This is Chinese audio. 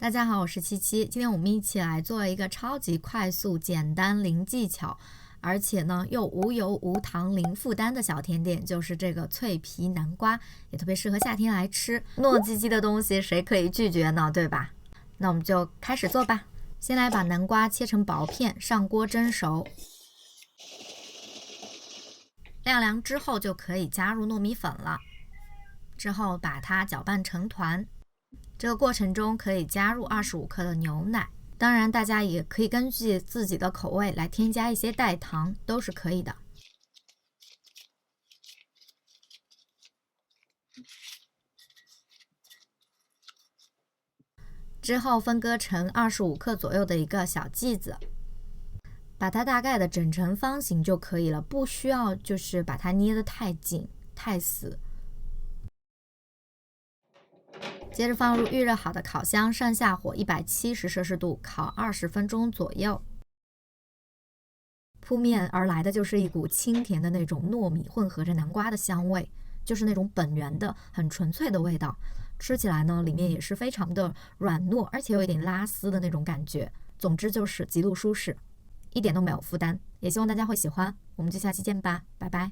大家好，我是七七。今天我们一起来做一个超级快速、简单、零技巧，而且呢又无油、无糖、零负担的小甜点，就是这个脆皮南瓜，也特别适合夏天来吃。糯叽叽的东西谁可以拒绝呢？对吧？那我们就开始做吧。先来把南瓜切成薄片，上锅蒸熟。晾凉之后就可以加入糯米粉了。之后把它搅拌成团。这个过程中可以加入25克的牛奶，当然大家也可以根据自己的口味来添加一些代糖，都是可以的。之后分割成25克左右的一个小剂子，把它大概的整成方形就可以了，不需要就是把它捏得太紧太死。接着放入预热好的烤箱，上下火170摄氏度烤20分钟左右。扑面而来的就是一股清甜的那种糯米混合着南瓜的香味，就是那种本源的很纯粹的味道。吃起来呢，里面也是非常的软糯，而且有一点拉丝的那种感觉。总之就是极度舒适，一点都没有负担。也希望大家会喜欢，我们就下期见吧，拜拜。